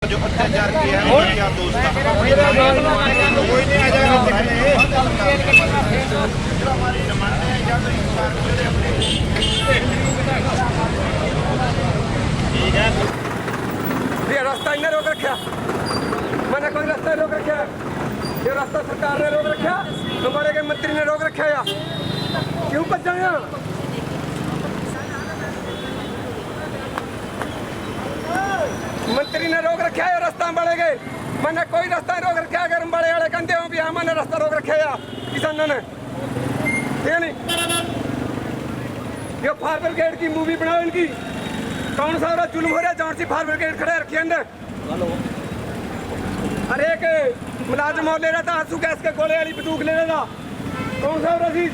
जो अत्याचार किया है वो क्या दोस्त था। कोई नहीं आ जाएगा ये रास्ता इन्हें रोक रखा, मैंने कोई रास्ता रोक रखा, ये रास्ता सरकार ने रोक रखा, हमारे के मंत्री ने रोक रखा या क्यों बच जाए। मंत्री ने रोक रखा है रास्ता बढ़े गए, मैंने कोई रास्ता रोक रखा। अगर हम बड़े वाले कहते हो भी हमने रास्ता रोक रखा या किसानों ने, ठीक है नहीं। ये फायर ब्रिगेड की मूवी बनाओ इनकी, कौन सा हो रहा जुल्म हो रहा है, जौन सी फायर ब्रिगेड खड़े रखे अंदर। अरे एक मुलाजिम और ले रहा था आंसू गैस के गोले वाली बंदूक ले रहा था, कौन सा हो रहा थी।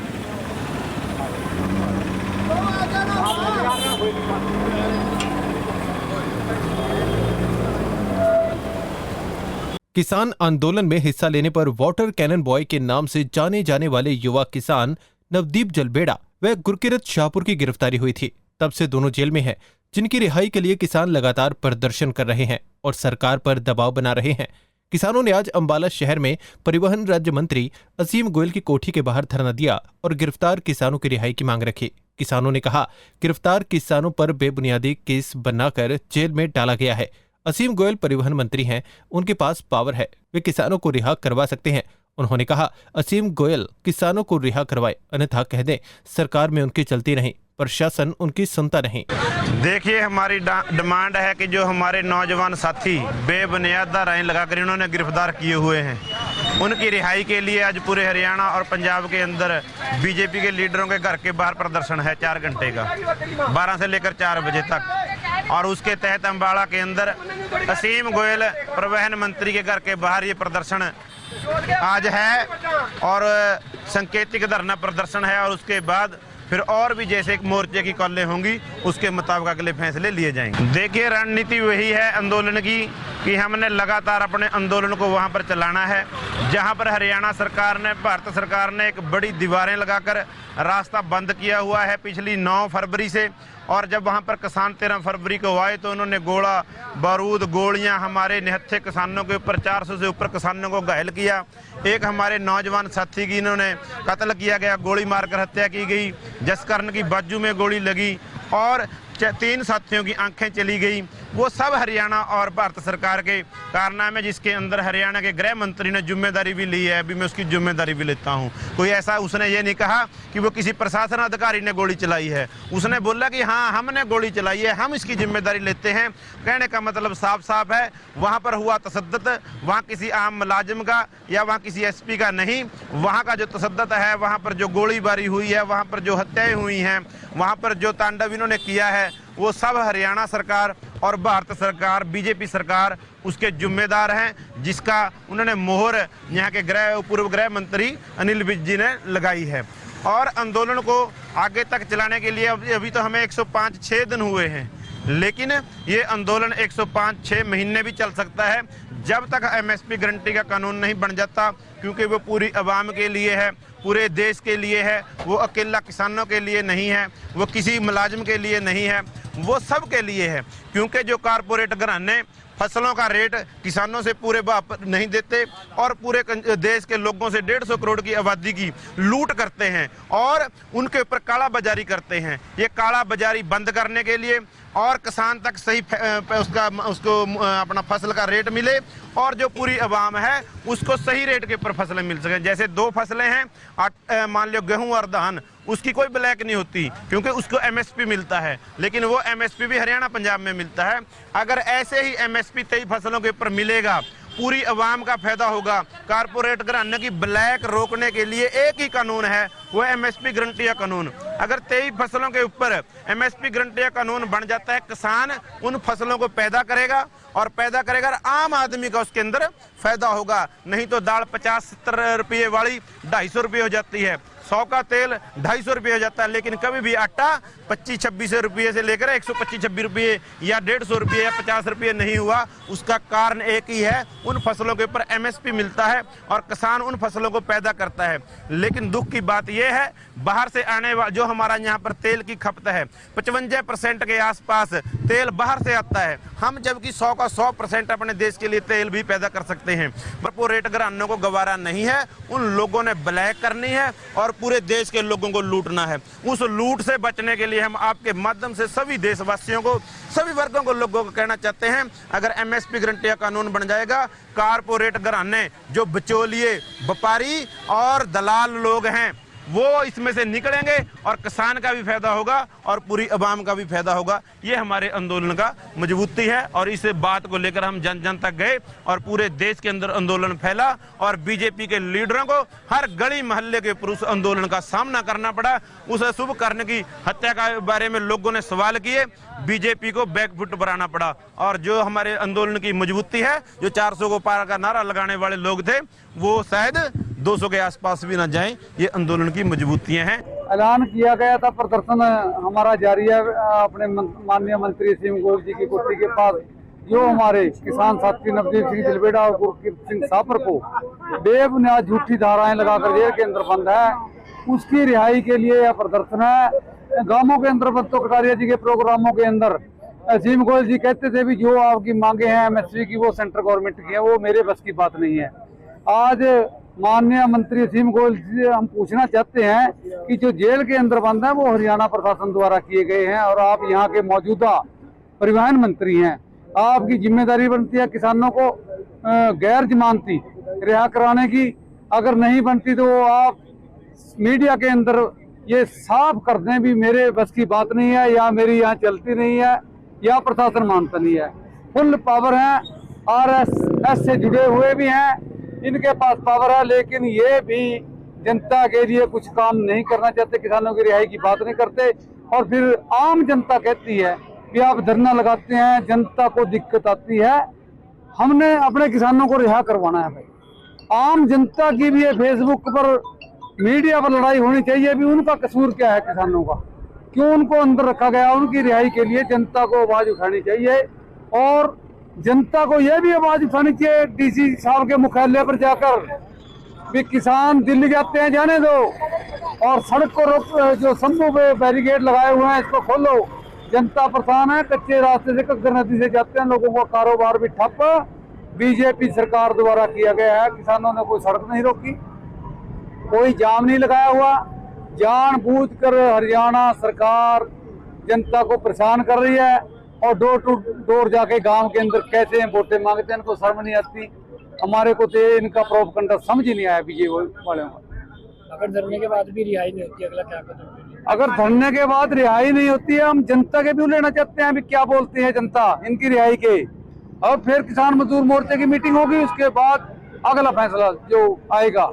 किसान आंदोलन में हिस्सा लेने पर वाटर कैनन बॉय के नाम से जाने जाने वाले युवा किसान नवदीप जलबेड़ा व गुरकिरत शाहपुर की गिरफ्तारी हुई थी। तब से दोनों जेल में हैं, जिनकी रिहाई के लिए किसान लगातार प्रदर्शन कर रहे हैं और सरकार पर दबाव बना रहे हैं। किसानों ने आज अंबाला शहर में परिवहन राज्य मंत्री असीम गोयल की कोठी के बाहर धरना दिया और गिरफ्तार किसानों की रिहाई की मांग रखी। किसानों ने कहा, गिरफ्तार किसानों पर बेबुनियादी केस बनाकर जेल में डाला गया है। असीम गोयल परिवहन मंत्री हैं, उनके पास पावर है, वे किसानों को रिहा करवा सकते हैं। उन्होंने कहा, असीम गोयल किसानों को रिहा करवाए, अन्यथा कह दें सरकार में उनकी चलती नहीं, प्रशासन उनकी सुनता नहीं। देखिए, हमारी डिमांड है कि जो हमारे नौजवान साथी बेबुनियाद धाराएं लगाकर इन्होंने गिरफ्तार किए हुए हैं, उनकी रिहाई के लिए आज पूरे हरियाणा और पंजाब के अंदर बीजेपी के लीडरों के घर के बाहर प्रदर्शन है 4 घंटे का, 12 से लेकर 4 बजे तक। और उसके तहत अम्बाड़ा के अंदर असीम गोयल परिवहन मंत्री के घर के बाहर ये प्रदर्शन आज है और सांकेतिक धरना प्रदर्शन है। और उसके बाद फिर और भी जैसे एक मोर्चे की कॉलें होंगी, उसके मुताबिक अगले फैसले लिए जाएंगे। देखिए, रणनीति वही है आंदोलन की कि हमने लगातार अपने आंदोलन को वहां पर चलाना है जहां पर हरियाणा सरकार ने, भारत सरकार ने एक बड़ी दीवारें लगाकर रास्ता बंद किया हुआ है पिछली 9 फरवरी से। और जब वहां पर किसान 13 फरवरी को आए तो उन्होंने गोला बारूद गोलियां हमारे निहत्थे किसानों के ऊपर, 400 से ऊपर किसानों को घायल किया। एक हमारे नौजवान साथी की इन्होंने कत्ल किया गया, गोली मारकर हत्या की गई। जसकरण की बाजू में गोली लगी और 3 साथियों की आंखें चली गई। वो सब हरियाणा और भारत सरकार के कारनामे, जिसके अंदर हरियाणा के गृह मंत्री ने जिम्मेदारी भी ली है। अभी मैं उसकी जिम्मेदारी भी लेता हूँ। कोई ऐसा उसने ये नहीं कहा कि वो किसी प्रशासन अधिकारी ने गोली चलाई है, उसने बोला कि हाँ हमने गोली चलाई है, हम इसकी जिम्मेदारी लेते हैं। कहने का मतलब साफ साफ है, वहाँ पर हुआ तशद्दुद वहाँ किसी आम मुलाजिम का या वहाँ किसी एसपी का नहीं, वहाँ का जो तशद्दुद है, वहाँ पर जो गोलीबारी हुई है, वहाँ पर जो हत्याएं हुई हैं, वहाँ पर जो तांडव इन्होंने किया है, वो सब हरियाणा सरकार और भारत सरकार, बीजेपी सरकार उसके जिम्मेदार हैं, जिसका उन्होंने मोहर यहाँ के पूर्व गृह मंत्री अनिल विज जी ने लगाई है। और आंदोलन को आगे तक चलाने के लिए अभी तो हमें 105-6 दिन हुए हैं, लेकिन ये आंदोलन 105-6 महीने भी चल सकता है जब तक एमएसपी गारंटी का कानून नहीं बन जाता, क्योंकि वो पूरी आवाम के लिए है, पूरे देश के लिए है। वो अकेला किसानों के लिए नहीं है, वो किसी मुलाजिम के लिए नहीं है, वो सब के लिए है। क्योंकि जो कारपोरेट घराने फसलों का रेट किसानों से पूरे भाव नहीं देते और पूरे देश के लोगों से 150 करोड़ की आबादी की लूट करते हैं और उनके ऊपर काला बाजारी करते हैं। ये काला बाजारी बंद करने के लिए और किसान तक सही उसको अपना फसल का रेट मिले और जो पूरी आवाम है उसको सही रेट के ऊपर फसलें मिल सकें। जैसे 2 फसलें हैं, मान लो गेहूं और धान, उसकी कोई ब्लैक नहीं होती क्योंकि उसको एमएसपी मिलता है, लेकिन वो एमएसपी भी हरियाणा पंजाब में मिलता है। अगर ऐसे ही एमएसपी 23 फसलों के ऊपर मिलेगा, पूरी आवाम का फायदा होगा। कारपोरेट घराने की ब्लैक रोकने के लिए एक ही कानून है, वो एमएसपी गारंटी का कानून। अगर 23 फसलों के ऊपर एमएसपी गारंटी का कानून बन जाता है, किसान उन फसलों को पैदा करेगा और पैदा करेगा, आम आदमी का उसके अंदर फायदा होगा। नहीं तो दाल 50-70 रुपये वाली 250 रुपये हो जाती है, 100 का तेल 250 रुपये हो जाता है, लेकिन कभी भी आटा 25-26 रुपये से लेकर 125-26 रुपये या 150 रुपये या 50 रुपये नहीं हुआ। उसका कारण एक ही है, उन फसलों के ऊपर MSP मिलता है और किसान उन फसलों को पैदा करता है। लेकिन दुख की बात यह है, बाहर से आने वाला जो हमारा यहाँ पर तेल की खपत है 55% के आसपास तेल बाहर से आता है। हम जबकि 100 का 100% अपने देश के लिए तेल भी पैदा कर सकते हैं, पर वो रेट घरानों को गवारा नहीं है। उन लोगों ने ब्लैक करनी है और पूरे देश के लोगों को लूटना है। उस लूट से बचने के लिए हम आपके माध्यम से सभी देशवासियों को, सभी वर्गों को, लोगों को कहना चाहते हैं, अगर MSP गारंटी कानून बन जाएगा, कारपोरेट घराने जो बिचौलिए, व्यापारी और दलाल लोग हैं वो इसमें से निकलेंगे और किसान का भी फायदा होगा और पूरी अवाम का भी फायदा होगा। ये हमारे आंदोलन का मजबूती है और इस बात को लेकर हम जन जन तक गए और पूरे देश के अंदर आंदोलन फैला और बीजेपी के लीडरों को हर गली मोहल्ले के पुरुष आंदोलन का सामना करना पड़ा। उस शुभ करने की हत्या के बारे में लोगों ने सवाल किए, बीजेपी को बैकफुट बनाना पड़ा। और जो हमारे आंदोलन की मजबूती है, जो 400 को पार का नारा लगाने वाले लोग थे वो शायद 200 के आसपास भी ना जाएं। ये आंदोलन की मजबूतियां हैं। ऐलान किया गया था, प्रदर्शन हमारा जारी है अपने माननीय मंत्री असीम गोयल जी की कुर्सी के पास। जो हमारे किसान साथी नवदीप सिंह जलबेड़ा और गुरकीरत सिंह सापर को बेबुनियाद झूठी धाराएं लगाकर जेल के अंदर बंद है, उसकी रिहाई के लिए यह प्रदर्शन है। गांवों के अंदर बत्तो कटारिया जी के प्रोग्रामों के अंदर असीम गोयल जी कहते थे भी जो आपकी मांगे हैं MSP की वो सेंट्रल गवर्नमेंट की है, वो मेरे बस की बात नहीं है। आज माननीय मंत्री असीम गोयल जी से हम पूछना चाहते हैं कि जो जेल के अंदर बंद है वो हरियाणा प्रशासन द्वारा किए गए हैं और आप यहाँ के मौजूदा परिवहन मंत्री हैं, आपकी जिम्मेदारी बनती है किसानों को गैर जमानती रिहा कराने की। अगर नहीं बनती तो आप मीडिया के अंदर ये साफ कर दें भी मेरे बस की बात नहीं है या मेरी यहाँ चलती नहीं है या प्रशासन मानता नहीं है। फुल पावर है, RSS से जुड़े हुए भी हैं, इनके पास पावर है, लेकिन ये भी जनता के लिए कुछ काम नहीं करना चाहते, किसानों की रिहाई की बात नहीं करते। और फिर आम जनता कहती है कि आप धरना लगाते हैं, जनता को दिक्कत आती है। हमने अपने किसानों को रिहा करवाना है भाई। आम जनता की भी ये फेसबुक पर, मीडिया पर लड़ाई होनी चाहिए भी उनका कसूर क्या है, किसानों का क्यों उनको अंदर रखा गया। उनकी रिहाई के लिए जनता को आवाज उठानी चाहिए और जनता को यह भी आवाज उठानी चाहिए DC साहब के मुख्यालय पर जाकर भी किसान दिल्ली जाते हैं जाने दो और सड़क को रोक, जो शंभू पे बैरिकेड लगाए हुए हैं इसको खोलो। जनता परेशान है, कच्चे रास्ते से घग्गर नदी से जाते हैं, लोगों का कारोबार भी ठप बीजेपी सरकार द्वारा किया गया है। किसानों ने कोई सड़क नहीं रोकी, कोई जाम नहीं लगाया हुआ। जानबूझकर हरियाणा सरकार जनता को परेशान कर रही है और डोर टू डोर जाके गांव के अंदर कैसे वोटें मांगते हैं, इनको शर्म नहीं आती। हमारे को तो इनका प्रोपगंडा समझ ही नहीं आया बीजेपी वालों को। अगर धरने के बाद भी रिहाई नहीं होती, अगला क्या कदम? अगर धरने के बाद रिहाई नहीं होती है, हम जनता के भी लेना चाहते हैं अभी क्या बोलती है जनता इनकी रिहाई के। और फिर किसान मजदूर मोर्चे की मीटिंग होगी, उसके बाद अगला फैसला जो आएगा